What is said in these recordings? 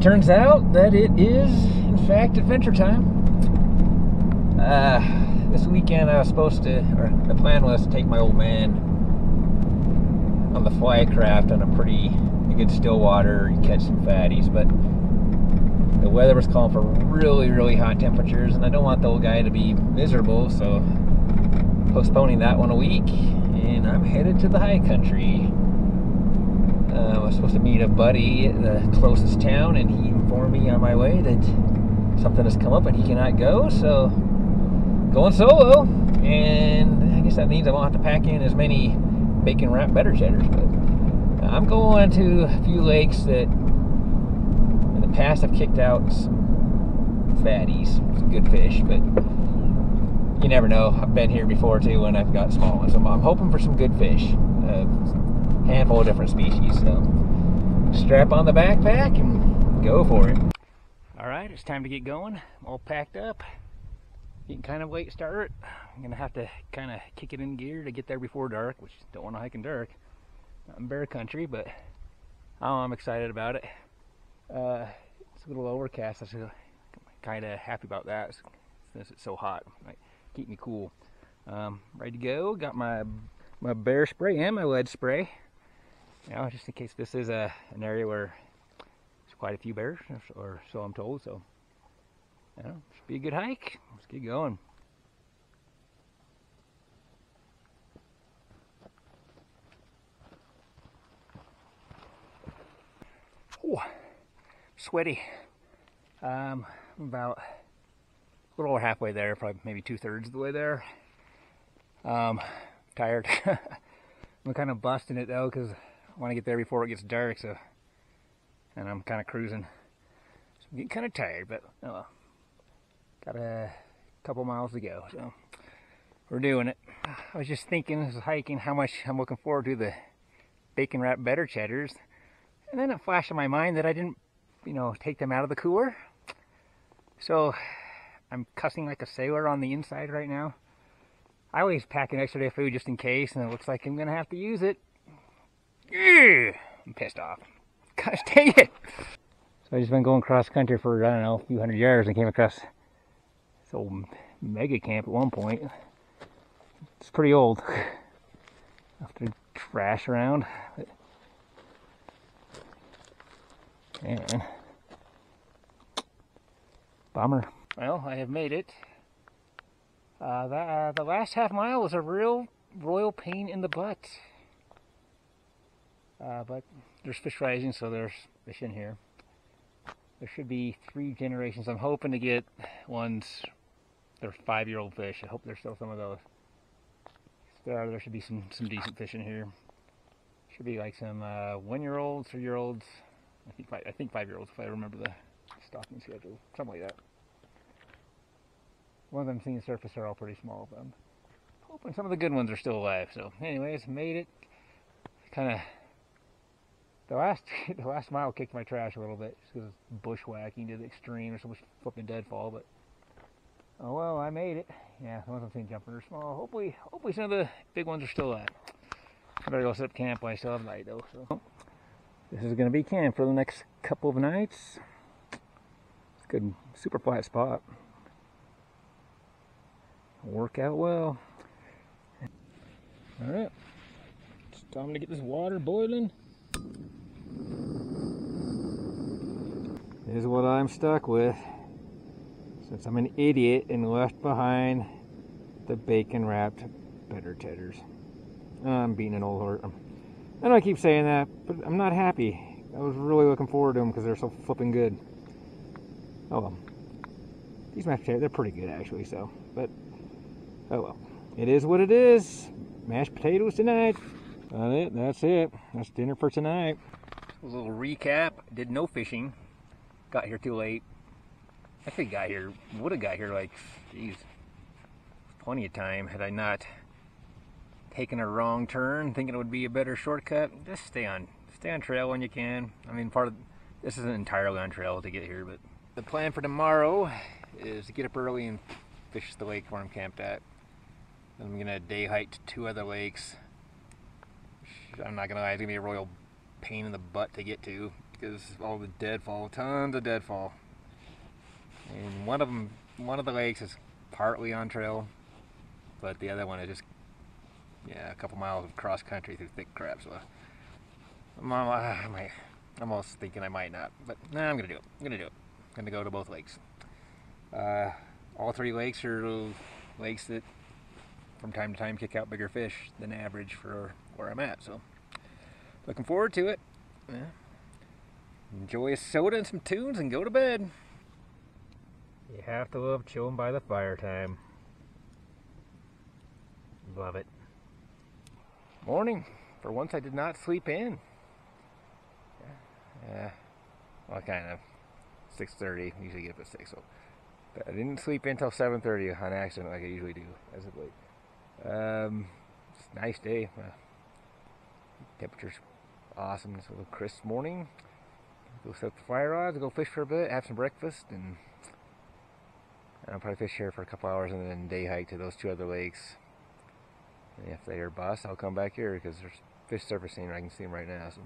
Turns out that it is, in fact, adventure time. This weekend I was supposed to, or the plan was to take my old man on the fly craft on a pretty good still water and catch some fatties, but the weather was calling for really hot temperatures, and I don't want the old guy to be miserable, so postponing that one a week, and I'm headed to the high country. I was supposed to meet a buddy at the closest town, and he informed me on my way that something has come up and he cannot go, so going solo. And I guess that means I won't have to pack in as many bacon wrapped better cheddars, but I'm going to a few lakes that in the past have kicked out some fatties, some good fish, but you never know. I've been here before too when I've got small ones, so I'm hoping for some good fish. Handful of different species, so strap on the backpack and go for it. Alright, it's time to get going. I'm all packed up. Getting kind of late start. I'm gonna have to kind of kick it in gear to get there before dark, which don't want to hike in dark. Not in bear country, but I'm excited about it. It's a little overcast, so I'm kind of happy about that since it's so hot. Might keep me cool. Ready to go. Got my bear spray and my lead spray. You know, just in case this is an area where there's quite a few bears, or so I'm told. So, you know, should be a good hike. Let's get going. Ooh, sweaty. I'm about a little over halfway there, probably maybe 2/3 of the way there. Tired. I'm kind of busting it though because I want to get there before it gets dark, so, and I'm kind of cruising, so I'm getting kind of tired, but oh well. Got a couple miles to go, so we're doing it. I was just thinking, as I was hiking, how much I'm looking forward to the bacon wrapped better cheddars, and then it flashed in my mind that I didn't, you know, take them out of the cooler, so I'm cussing like a sailor on the inside right now. I always pack an extra day of food just in case, and it looks like I'm gonna have to use it. Ugh, I'm pissed off. Gosh dang it! So I've just been going cross country for, I don't know, a few hundred yards, and came across this old mega camp at one point. It's pretty old. Have to trash around. But, man, bummer. Well, I have made it. The last half mile was a real royal pain in the butt. But there's fish rising, so there's fish in here. There should be 3 generations. I'm hoping to get ones, they're 5-year-old fish. I hope there's still some of those. There should be some decent fish in here. Should be like some 1-year-olds, 3-year-olds. I think 5-year-olds if I remember the stocking schedule. Something like that. Ones I'm seeing surface are all pretty small, but I'm hoping some of the good ones are still alive. So anyways, made it. Kind of, the last mile kicked my trash a little bit just because bushwhacking to the extreme. There's so much flipping deadfall, but oh well, I made it. Yeah, the ones I'm seeing jumping are small. Hopefully some of the big ones are still alive. I better go set up camp while I still have light though. So this is going to be camp for the next couple of nights. It's a good, super flat spot. Work out well. Alright, it's time to get this water boiling. This is what I'm stuck with, since I'm an idiot and left behind the bacon wrapped better cheddars. I'm beating an old horse. I know I keep saying that, but I'm not happy. I was really looking forward to them because they're so flipping good. Oh well. These mashed potatoes, they're pretty good actually, so, but oh well. It is what it is. Mashed potatoes tonight. That's it. That's dinner for tonight. A little recap. Did no fishing. Got here too late. Actually would have got here like, geez, plenty of time had I not taken a wrong turn, thinking it would be a better shortcut. Just stay on trail when you can. I mean, this isn't entirely on trail to get here, but the plan for tomorrow is to get up early and fish the lake where I'm camped at. I'm gonna day hike to 2 other lakes. I'm not gonna lie, it's gonna be a royal pain in the butt to get to. because all the deadfall, tons of deadfall. And one of the lakes is partly on trail, but the other one is just, yeah, a couple miles of cross country through thick crap. So I'm almost thinking I might not, but nah, I'm gonna do it. I'm gonna go to both lakes. All three lakes are lakes that from time to time kick out bigger fish than average for where I'm at. So looking forward to it. Yeah. Enjoy a soda and some tunes and go to bed. You have to love chilling by the fire time. Love it. Morning. For once I did not sleep in. Well, kind of. 6:30. Usually get up at 6. So but I didn't sleep in until 7:30 on accident like I usually do as of late. It's a nice day. Temperature's awesome. It's a little crisp morning. Go set up the fire rods, go fish for a bit, have some breakfast, and I'll probably fish here for a couple hours and then day hike to those two other lakes. And if they are bust, I'll come back here because there's fish surfacing. I can see them right now. So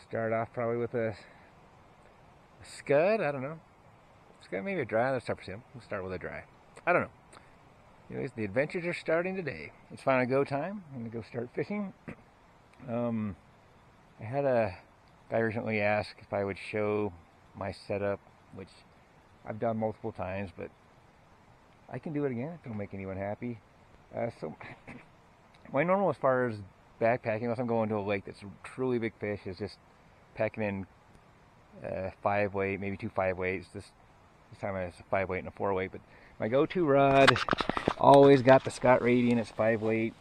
start off probably with a scud. I don't know. Scud, maybe a dry. Let's start with him. We'll start with a dry. I don't know. Anyways, the adventures are starting today. It's finally go time. I'm gonna go start fishing. I had a guy recently ask if I would show my setup, which I've done multiple times, but I can do it again if it'll make anyone happy. So my normal as far as backpacking, unless I'm going to a lake that's a truly big fish, is just packing in 5-weight, maybe 2 5-weights. This time it's a 5-weight and a 4-weight, but my go-to rod, always got the Scott Radiant. It's 5-weight.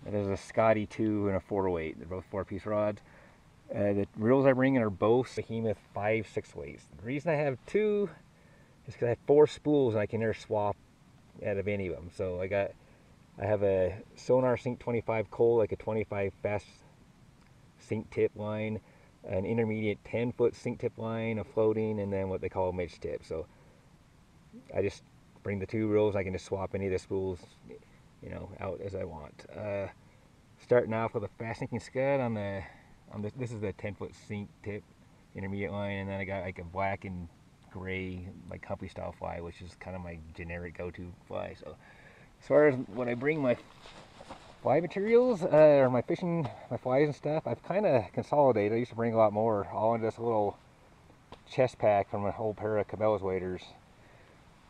There's a Scotty 2 and a 4-weight. They're both 4-piece rods. The reels I bring in are both Behemoth 5/6 weights. The reason I have 2 is because I have 4 spools and I can swap out of any of them. So I have a Sonar Sink 25 Coal, like a 25 fast sink tip line, an intermediate 10-foot sink tip line, a floating, and then what they call a midge tip. So I just bring the 2 reels. I can just swap any of the spools, you know, out as I want. Starting off with a fast sinking scud on this is the 10-foot sink tip intermediate line, and then I got like a black and gray like Humpy style fly, which is kind of my generic go-to fly. So as far as when I bring my fly materials or my fishing, my flies and stuff, I've kind of consolidated. I used to bring a lot more, all into this little chest pack from a whole pair of Cabela's waders.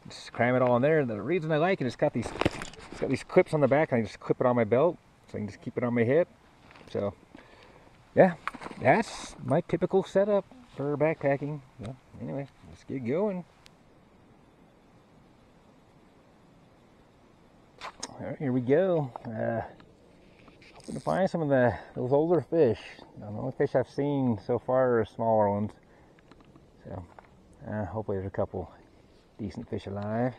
Just cram it all in there. And the reason I like it is it's got these clips on the back, and I just clip it on my belt, so I can just keep it on my hip. So yeah, that's my typical setup for backpacking. Well, anyway, let's get going. All right, here we go. Hoping to find some of those older fish. The only fish I've seen so far are smaller ones. So hopefully there's a couple decent fish alive.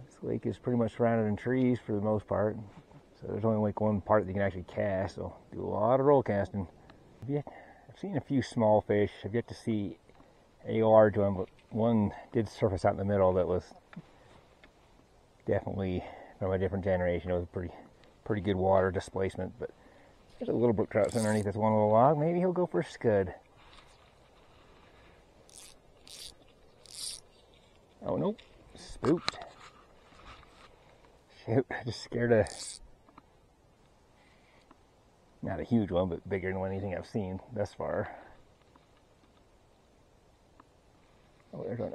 This lake is pretty much surrounded in trees for the most part. So there's only like one part that you can actually cast, so do a lot of roll casting. I've seen a few small fish. I've yet to see a large one, but one did surface out in the middle that was definitely from a different generation. It was a pretty good water displacement, but there's a little brook trout underneath this one little log. Maybe he'll go for a scud. Oh nope, spooked. Shoot, I just scared not a huge one, but bigger than anything I've seen thus far. Oh, there's one.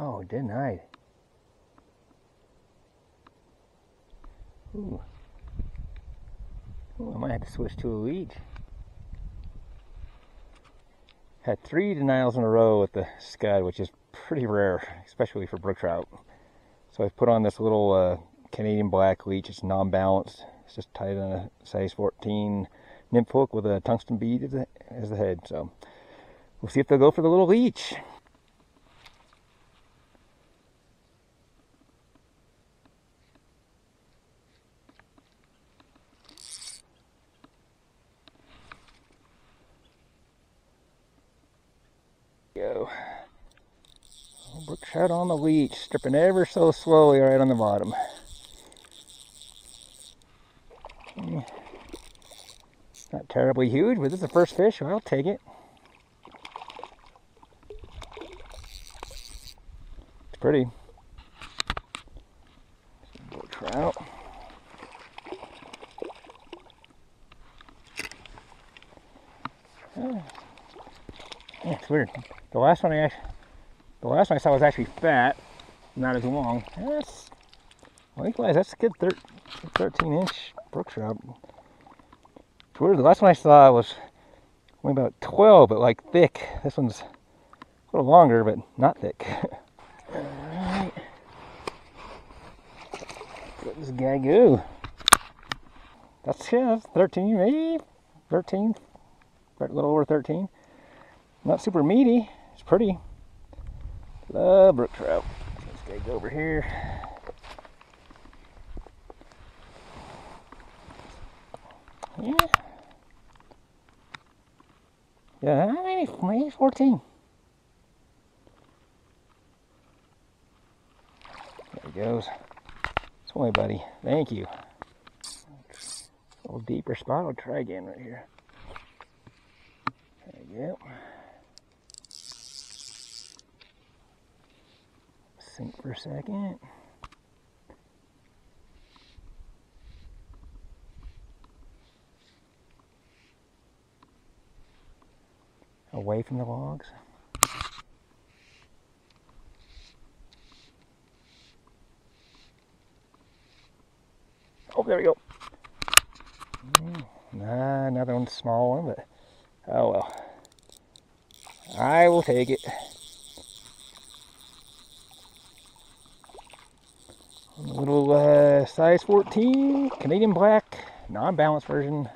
Oh, denied. Ooh. Ooh, I might have to switch to a leech. Had 3 denials in a row with the scud, which is pretty rare, especially for brook trout. So I've put on this little Canadian black leech. It's non-balanced. It's just tied on a size 14 nymph hook with a tungsten bead as the head. So we'll see if they'll go for the little leech. Go. Brook trout on the leech, stripping ever so slowly right on the bottom. Not terribly huge, but this is the first fish, so I'll take it. It's pretty. Brook trout. Yeah, it's weird. The last one I saw was actually fat, not as long. That's, likewise, that's a good 13-inch brook trout. It's weird. The last one I saw was only about 12, but like thick. This one's a little longer, but not thick. All right, let this guy go. That's 13, maybe 13, a little over 13. Not super meaty. It's pretty. Love brook trout. Let's guy go over here. Yeah, maybe 14. There he goes. Swim, buddy. Thank you. A little deeper spot. I'll try again right here. There you go. Sink for a second. Away from the logs. Oh, there we go. Nah, another one, small one, but oh well. I will take it. A little size 14 Canadian black, non-balanced version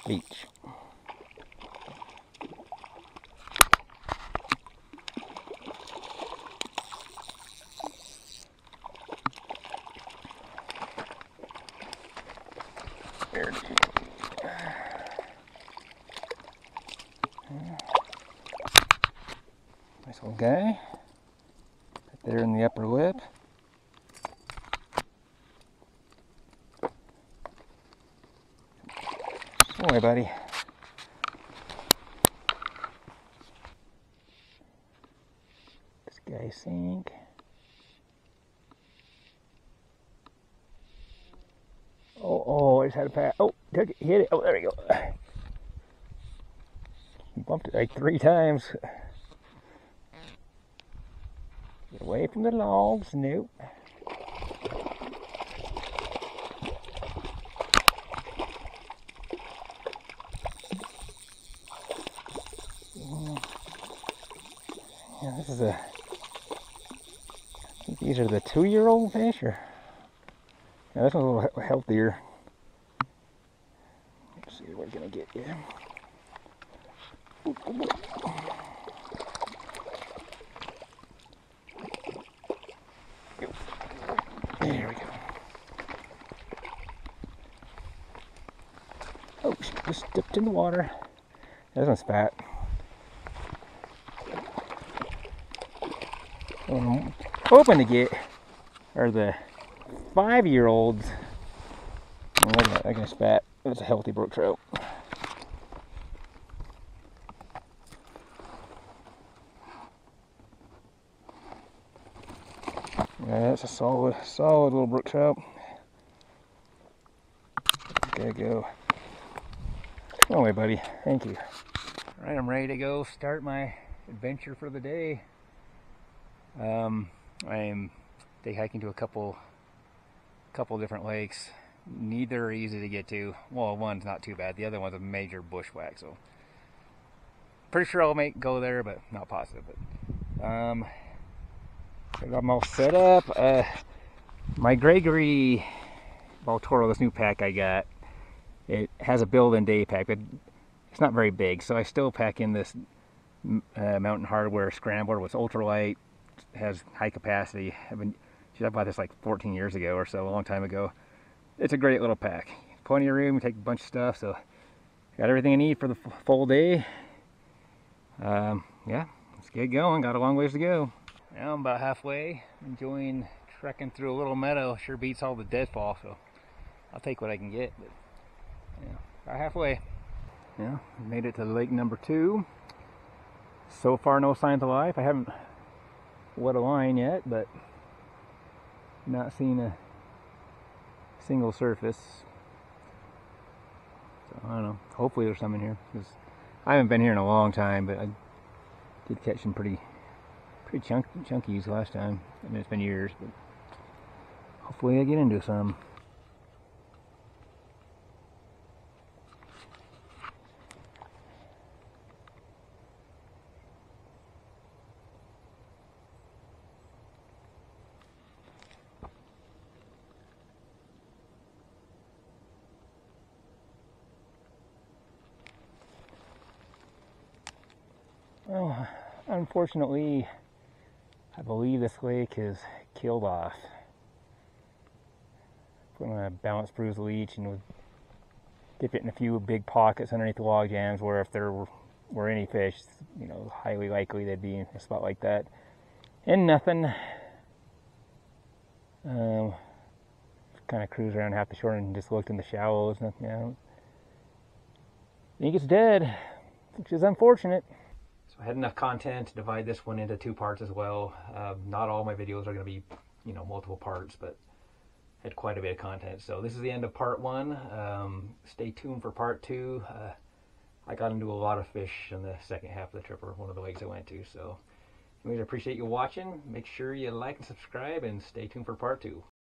beach. There it is. Nice little guy. Right there in the upper lip. Don't worry, buddy. This guy sink. Oh, I just had a pass. Oh, took it, hit it. Oh, there we go. Bumped it like 3 times. Get away from the logs. Nope. Yeah, this is I think these are the 2-year-old fish, or yeah, this one's a little healthier. Let's see what we're gonna get here. There we go. Oh, just dipped in the water. This one's fat. What I'm hoping to get are the 5-year-olds. Oh, look at that, that guy's fat. That's a healthy brook trout. Yeah, that's a solid little brook trout. There you go. Oh, wait, buddy. Thank you. All right, I'm ready to go start my adventure for the day. I am day hiking to a couple different lakes. Neither are easy to get to. Well, one's not too bad. The other one's a major bushwhack, so pretty sure I'll go there, but not positive. But I'm all set up. My Gregory Baltoro, this new pack I got, it has a built-in day pack, but it's not very big, so I still pack in this Mountain Hardwear Scrambler with ultralight. Has high capacity. I bought this like 14 years ago or so, a long time ago. It's a great little pack. Plenty of room, you take a bunch of stuff, so got everything I need for the full day. Yeah, let's get going. Got a long ways to go. Now I'm about halfway, enjoying trekking through a little meadow. Sure beats all the deadfall, so I'll take what I can get, but yeah, about halfway. Yeah, made it to lake number 2. So far, no signs of life. I haven't wet a line yet, but not seen a single surface. So I don't know. Hopefully there's some in here, because I haven't been here in a long time, but I did catch some pretty chunkies last time. I mean, it's been years, but hopefully I get into some. Well, unfortunately, I believe this lake is killed off. I'm going to balance bruise the leech and dip it in a few big pockets underneath the log jams where if there were any fish, you know, highly likely they'd be in a spot like that. And nothing. Kind of cruised around half the shore and just looked in the shallows. Nothing, you know. I think it's dead, which is unfortunate. So I had enough content to divide this one into 2 parts as well. Not all my videos are going to be, you know, multiple parts, but I had quite a bit of content. So this is the end of part 1. Stay tuned for part 2. I got into a lot of fish in the second half of the trip, or one of the lakes I went to. So anyways, I appreciate you watching. Make sure you like and subscribe, and stay tuned for part 2.